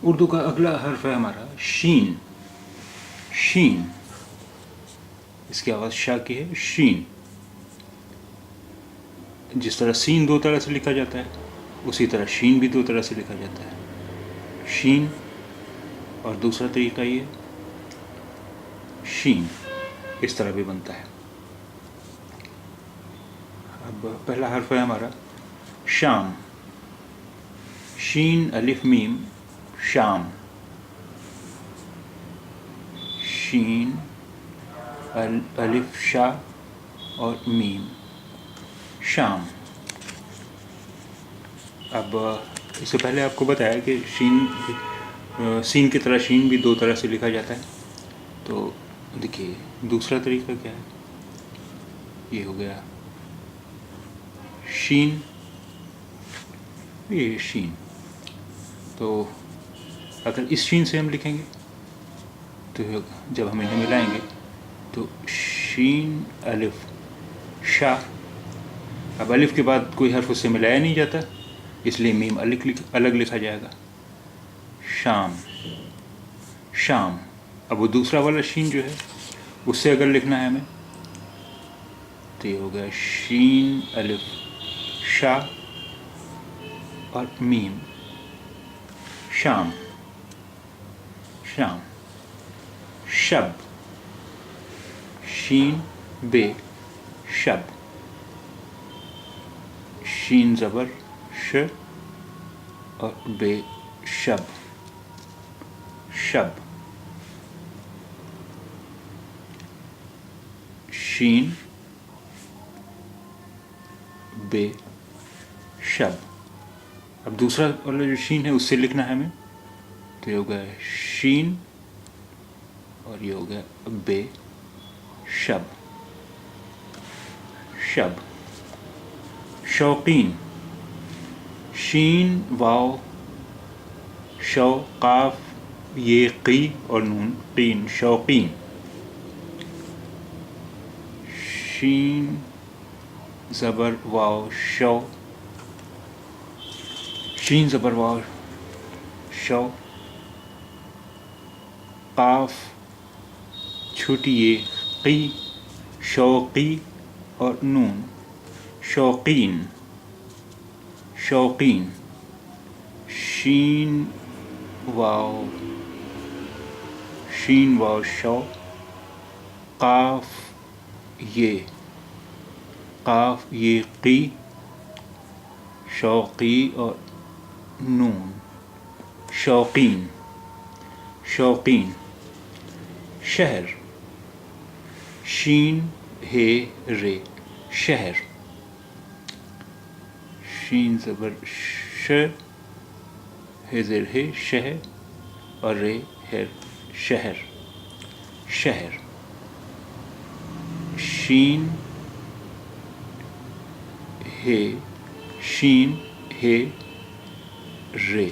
اردو کا اگلا حرف ہے ہمارا شین. شین، اس کی آواز شا کی ہے. شین. جس طرح سین دو طرح سے لکھا جاتا ہے اسی طرح شین بھی دو طرح سے لکھا جاتا ہے. شین. اور دوسرا طریقہ یہ شین اس طرح بھی بنتا ہے. اب پہلا حرف ہے ہمارا شام. شین الف میم شام. شین الف شا اور میم شام. اب اس سے پہلے آپ کو بتایا کہ سین کی طرح شین بھی دو طرح سے لکھا جاتا ہے. تو دیکھیے دوسرا طریقہ کیا ہے. یہ ہو گیا شین، یہ شین. تو اگر اس شین سے ہم لکھیں گے تو جب ہم انہیں ملائیں گے تو شین الف شا. اب الف کے بعد کوئی حرف اس سے ملایا نہیں جاتا اس لیے میم الگ لکھا جائے گا. شام. شام. اب وہ دوسرا والا شین جو ہے اس سے اگر لکھنا ہے ہمیں تو یہ ہو گیا شین الف شا اور میم شام. شام. شب. شین بے شب. شین زبر ش اور بے شب. شب. شین بے شب. اب دوسرا والا جو شین ہے اس سے لکھنا ہے ہمیں تو یہ ہو گیا شین اور یہ ہو گیا بے شب. شب. شوقین. شین واو شو قاف یہ قی اور نون قین. شوقین. شین زبر واو شو. شین زبر واو شو. قاف چھوٹی یہ قی شوقی اور نون شوقین. شوقین. شین واو شو. قاف یہ قی شوقی اور نون شوقین. شوقین. شہر. شین ہے رے شہر. شین زبر ش ہے زیر ہے شہر اور رے ہے شہر. شہر. شین ہے رے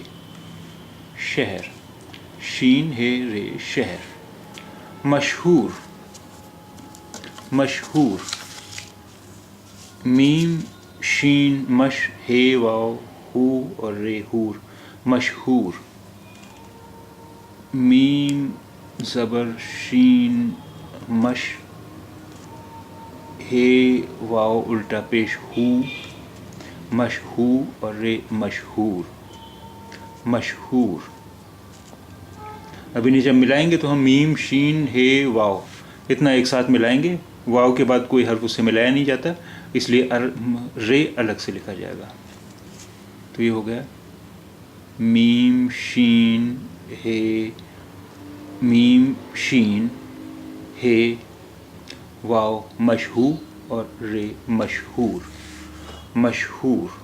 شہر. شین ہے رے شہر. مشہور. مشہور. میم شین مش ہے واو ہو اور رے ہور. مشہور. میم زبر شین مش ہے واو الٹا پیش ہو مشہور اور رے مشہور. مشہور. اب انہیں جب ملائیں گے تو ہم میم شین ہے واو اتنا ایک ساتھ ملائیں گے. واو کے بعد کوئی حرف اس سے ملایا نہیں جاتا اس لیے رے الگ سے لکھا جائے گا. تو یہ ہو گیا میم شین ہے واو مشہور اور رے مشہور. مشہور.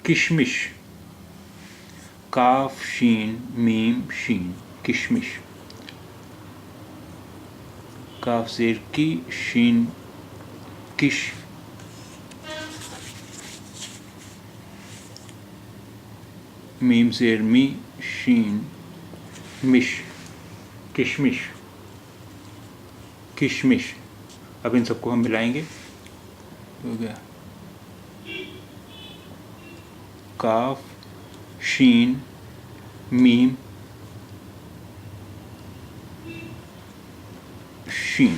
کشمش. کاف شین میم شین کشمش. کاف زیر کی شین کش. میم زیر می شین مش کشمش. کشمش. اب ان سب کو ہم ملائیں گے ہو گیا کاف شین میم شین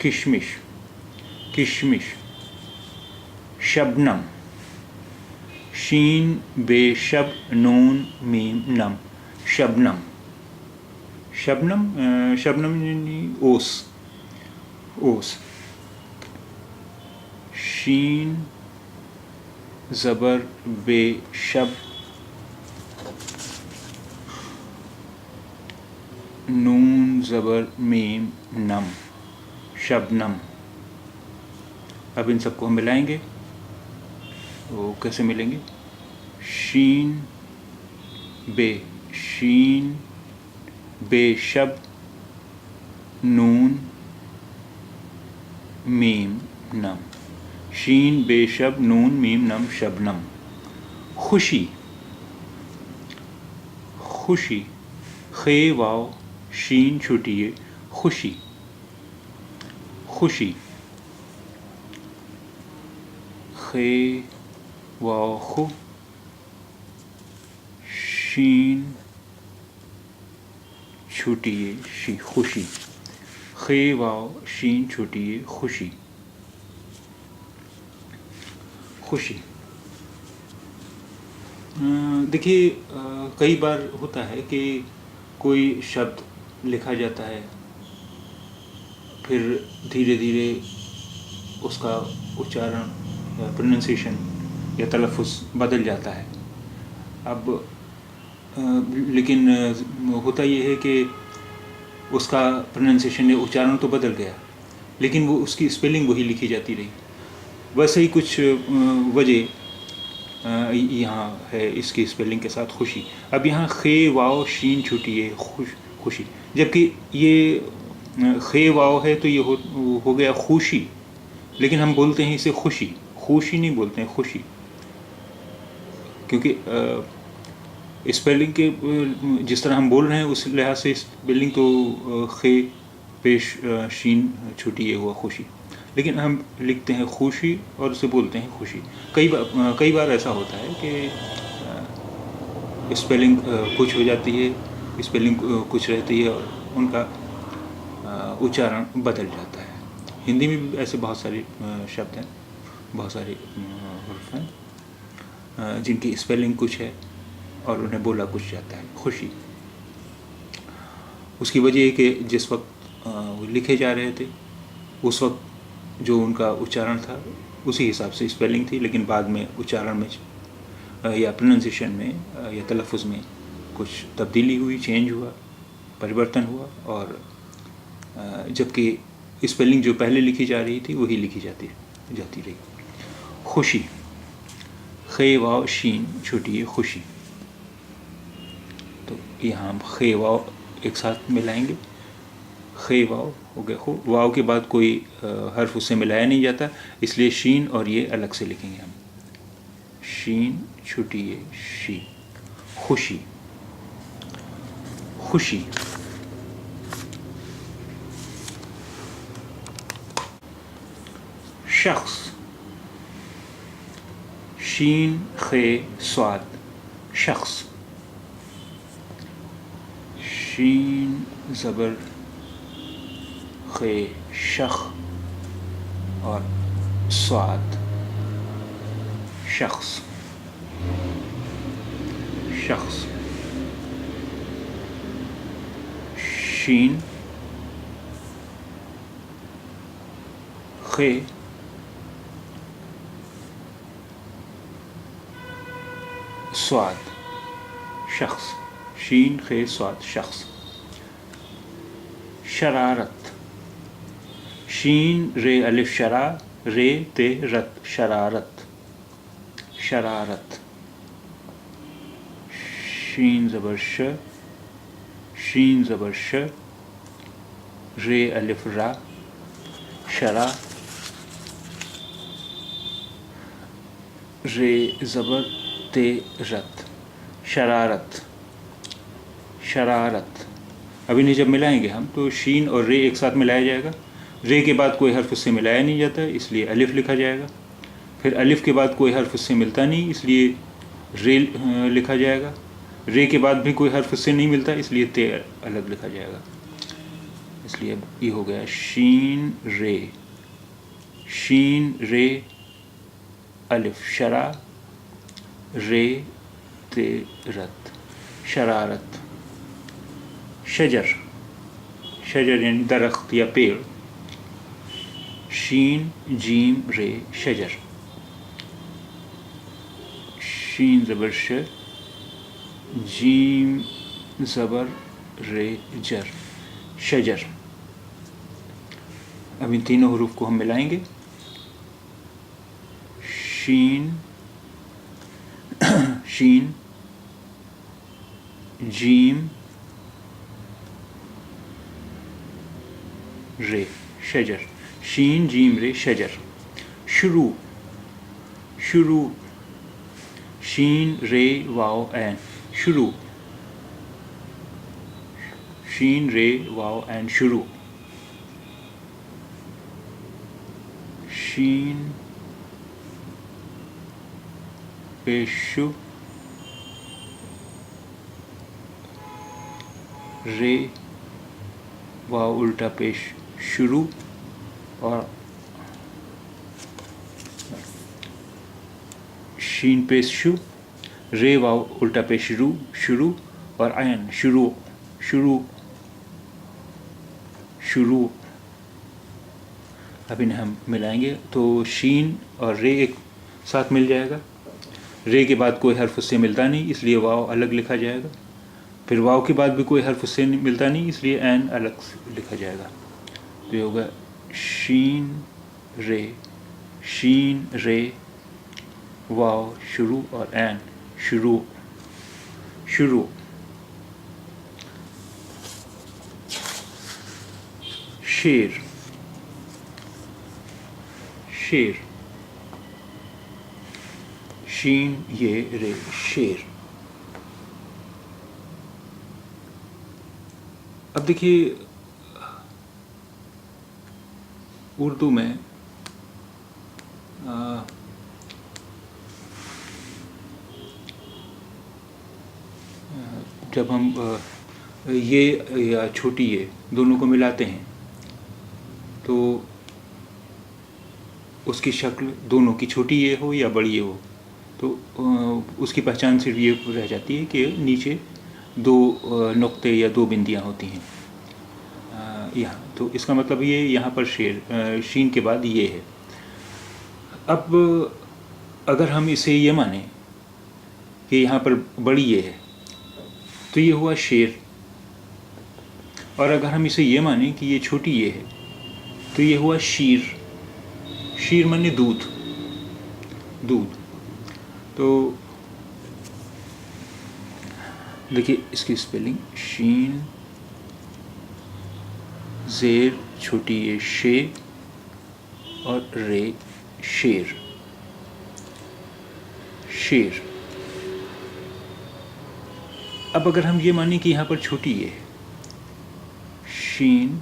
کشمش کشمش شبنم شین بے شب نون میم نم شبنم شبنم شبنم یعنی اوس اوس شین زبر بے شب نون زبر میم نم شبنم. اب ان سب کو ہم ملائیں گے. وہ کیسے ملیں گے؟ شین بے شب نون میم نم شین بے شب نون میم نم شبنم. خوشی خوشی خے واو شین چھوٹیے خوشی خوشی خے واو خو شین چھوٹیے شی خوشی خے واو شین چھوٹیے خوشی خوشی. دیکھیے کئی بار ہوتا ہے کہ کوئی شبد لکھا جاتا ہے پھر دھیرے دھیرے اس کا اچارن یا پروننسیشن یا تلفظ بدل جاتا ہے. اب لیکن ہوتا یہ ہے کہ اس کا پروننسیشن یا اچارن تو بدل گیا لیکن وہ اس کی اسپیلنگ وہی لکھی جاتی رہی. ویسے ہی کچھ وجہ یہاں ہے اس کی اسپیلنگ کے ساتھ خوشی. اب یہاں خے واو شین چھوٹی ہے خوشی، جبکہ یہ خے واو ہے تو یہ ہو گیا خوشی، لیکن ہم بولتے ہیں اسے خوشی. خوشی نہیں بولتے ہیں، خوشی، کیونکہ اسپیلنگ کے جس طرح ہم بول رہے ہیں اس لحاظ سے اسپیلنگ تو خے پیش شین چھوٹی ہے ہوا خوشی، لیکن ہم لکھتے ہیں خوشی اور اسے بولتے ہیں خوشی. کئی بار ایسا ہوتا ہے کہ اسپیلنگ کچھ ہو جاتی ہے، اسپیلنگ کچھ رہتی ہے اور ان کا اچارن بدل جاتا ہے. ہندی میں بھی ایسے بہت سارے شبد ہیں، بہت سارے حروف ہیں جن کی اسپیلنگ کچھ ہے اور انہیں بولا کچھ جاتا ہے. خوشی اس کی وجہ یہ کہ جس وقت وہ لکھے جا رہے تھے اس وقت جو ان کا اچارن تھا اسی حساب سے اسپیلنگ تھی، لیکن بعد میں اچارن میں یا پروننسیشن میں یا تلفظ میں کچھ تبدیلی ہوئی، چینج ہوا، پریورتن ہوا، اور جبکہ اسپیلنگ جو پہلے لکھی جا رہی تھی وہی لکھی جاتی رہی. خوشی خے واو شین چھوٹی ہے خوشی. تو یہاں ہم خے واو ایک ساتھ ملائیں گے. خے واو ہو گیا خو، واو کے بعد کوئی حرف اس سے ملایا نہیں جاتا، اس لیے شین اور یہ الگ سے لکھیں گے ہم. شین چھوٹی ہے شی خوشی خوشی. شخص شین خے صاد شخص. شین زبر خے شخ اور صاد شخص شخص. شین خے صاد شخص شین خے صاد شخص. شرارت شین رے الف شرا رے تے رت شرارت شرارت. شین زبر ش شین زبر ش رے الف را شرا رے زبر تے رت شرارت شرارت. اب انہیں جب ملائیں گے ہم تو شین اور رے ایک ساتھ ملایا جائے گا رے کے بعد کوئی حرف اس سے ملایا نہیں جاتا اس لیے الف لکھا جائے گا. پھر الف کے بعد کوئی حرف اس سے ملتا نہیں اس لیے رے لکھا جائے گا. رے کے بعد بھی کوئی حرف اس سے نہیں ملتا اس لیے تے الگ لکھا جائے گا. اس لیے اب یہ ہو گیا شین رے. شین رے الف شرا رے تے رت شرارت. شجر شجر یعنی درخت یا پیڑ. شین جیم رے شجر. شین زبر ش جیم زبر رے جر شجر. اب ان تینوں حروف کو ہم ملائیں گے. شین شین جیم رے شجر. شین جیم رے شجر. شروع شروع شین رے واو عین شروع. شین رے واو عین شروع. شین پیش شو رے واو الٹا پیش شروع اور شین پیش شو رے واو الٹا پیش شروع شروع اور عین شروع شروع شروع. اب انہیں ہم ملائیں گے تو شین اور رے ایک ساتھ مل جائے گا. رے کے بعد کوئی حرف اس سے ملتا نہیں اس لیے واو الگ لکھا جائے گا. پھر واو کے بعد بھی کوئی حرف اس سے ملتا نہیں اس لیے عین الگ لکھا جائے گا. تو یہ ہوگا شین رے واو شروع اور عین شروع شروع. شیر شیر شین یہ رے شیر. اب دیکھیے اردو میں جب ہم یہ یا چھوٹی یہ دونوں کو ملاتے ہیں تو اس کی شکل دونوں کی چھوٹی یہ ہو یا بڑی یہ ہو تو اس کی پہچان صرف یہ رہ جاتی ہے کہ نیچے دو نقطے یا دو بندیاں ہوتی ہیں یہاں. تو اس کا مطلب یہ یہاں پر شین کے بعد یہ ہے. اب اگر ہم اسے یہ مانیں کہ یہاں پر بڑی یہ ہے تو یہ ہوا شیر. اور اگر ہم اسے یہ مانیں کہ یہ چھوٹی یہ ہے تو یہ ہوا شیر. شیر مانے دودھ دودھ. تو دیکھیے اس کی اسپیلنگ شین زیر چھوٹی یہ شے اور رے شیر شیر. اب اگر ہم یہ مانیں کہ یہاں پر چھوٹی یہ ہے شین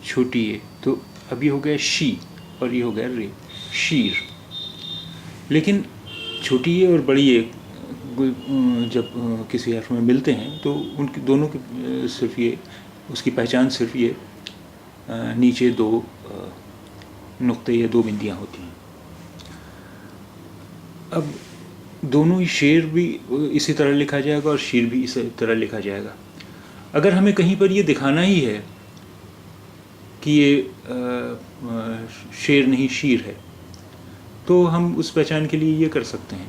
چھوٹی یہ تو اب یہ ہو گیا شی اور یہ ہو گیا رے شیر. لیکن چھوٹی یہ اور بڑی یہ جب کسی حرف میں ملتے ہیں تو ان کی دونوں کی صرف یہ اس کی پہچان صرف یہ نیچے دو نقطے یا دو بندیاں ہوتی ہیں. اب دونوں ہی شیر بھی اسی طرح لکھا جائے گا اور شیر بھی اسی طرح لکھا جائے گا. اگر ہمیں کہیں پر یہ دکھانا ہی ہے کہ یہ شیر نہیں شیر ہے تو ہم اس پہچان کے لیے یہ کر سکتے ہیں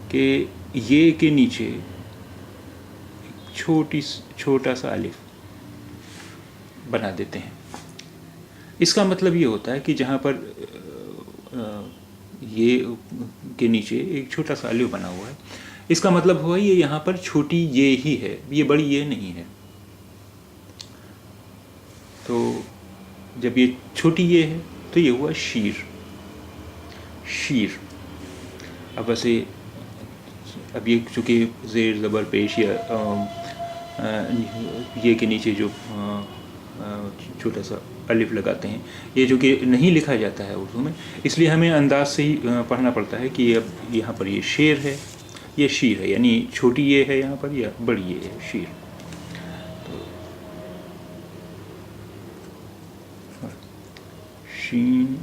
کہ یہ کے نیچے چھوٹا سا الف بنا دیتے ہیں. اس کا مطلب یہ ہوتا ہے کہ جہاں پر یہ کے نیچے ایک چھوٹا سا الف بنا ہوا ہے اس کا مطلب ہوا یہ یہاں پر چھوٹی یہ ہی ہے یہ بڑی یہ نہیں ہے. تو جب یہ چھوٹی یہ ہے تو یہ ہوا شیر شیر. اب ویسے اب یہ چونکہ زیر زبر پیش یا یہ کے نیچے جو چھوٹا سا الف لگاتے ہیں. یہ جو کہ نہیں لکھا جاتا ہے اردو میں، اس لیے ہمیں انداز سے ہی پڑھنا پڑتا ہے کہ اب یہاں پر یہ شیر ہے، یہ شیر ہے، یعنی چھوٹی یہ ہے یہاں پر یا بڑی یہ ہے شیر. تو شین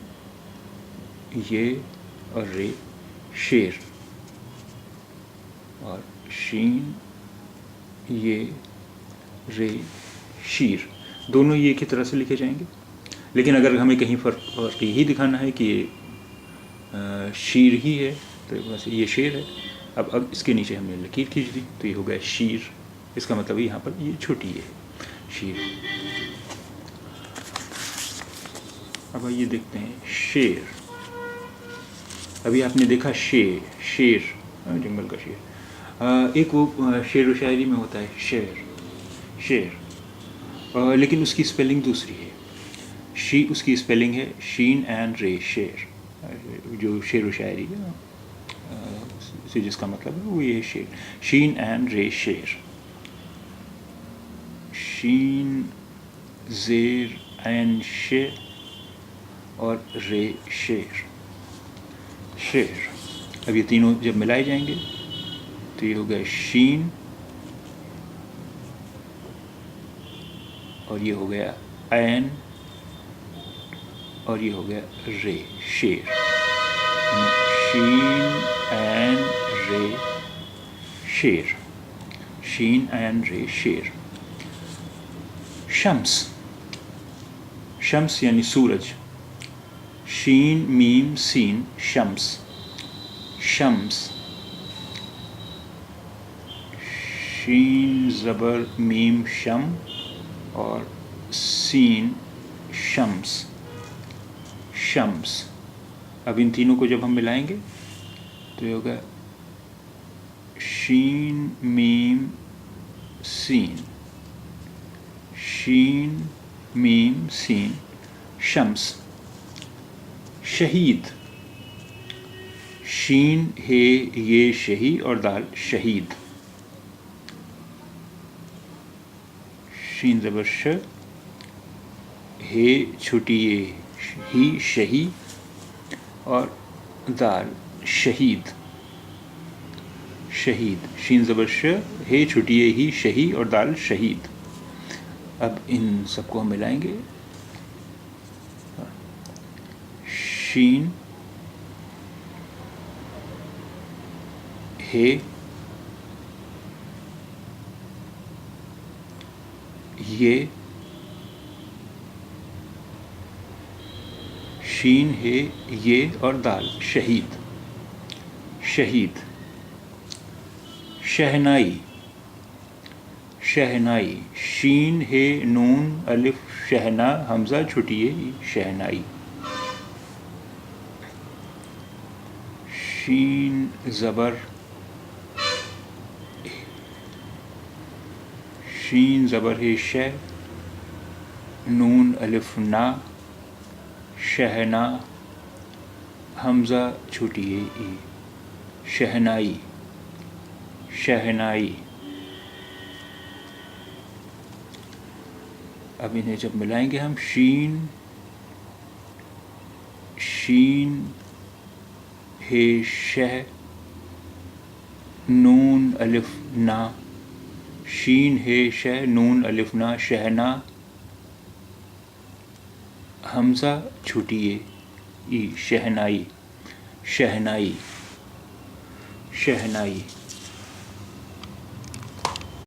یہ اور رے شیر، اور شین یہ رے شیر، دونوں یہ کی طرح سے لکھے جائیں گے. لیکن اگر ہمیں کہیں فرق یہی دکھانا ہے کہ یہ شیر ہی ہے تو بس یہ شیر ہے. اب اس کے نیچے ہم نے لکیر کھینچ دی تو یہ ہو گیا شیر. اس کا مطلب یہاں پر یہ چھوٹی ہے شیر. اب یہ دیکھتے ہیں شیر. ابھی آپ نے دیکھا شیر جنگل کا شیر. ایک وہ شعر و شاعری میں ہوتا ہے شیر، لیکن اس کی اسپیلنگ دوسری ہے. اس کی اسپیلنگ ہے شین اینڈ رے شیر. جو شعر و شاعری سے جس کا مطلب ہے وہ یہ شیر، شین اینڈ رے شیر. شین زیر عین ش اور رے شیر. اب یہ تینوں جب ملائے جائیں گے تو یہ ہو گیا شین اور یہ ہو گیا عین اور یہ ہو گیا رے شیر. شین عین رے شیر، شین عین رے شیر. شمس یعنی سورج، شین میم سین شمس. شین زبر میم شم اور سین شمس. اب ان تینوں کو جب ہم ملائیں گے تو یہ ہوگا شین میم سین، شین میم سین شمس. شہید، شین ہے یہ شہی اور دال شہید. شین زبر ش، ہے چھوٹی یہ ہی شہی اور دال شہید. شین زبر ش، ہے چھوٹی یہ ہی شہی اور دال شہید. اب ان سب کو ہم ملائیں گے. شین ہے یہ، شین ہے یہ اور دال شہید. شہنائی، شین ہے نون الف شہنا حمزہ چھوٹی ہے شہنائی. شین زبر ہے ش، نون الف نا شہنا حمزہ چھوٹی ہے ای شہنائی. اب انہیں جب ملائیں گے ہم، شین ہے شہ نون الف نا، شین ہے شہ نون الف نا شہنا حمزہ چھوٹی ہے ای شہنائی.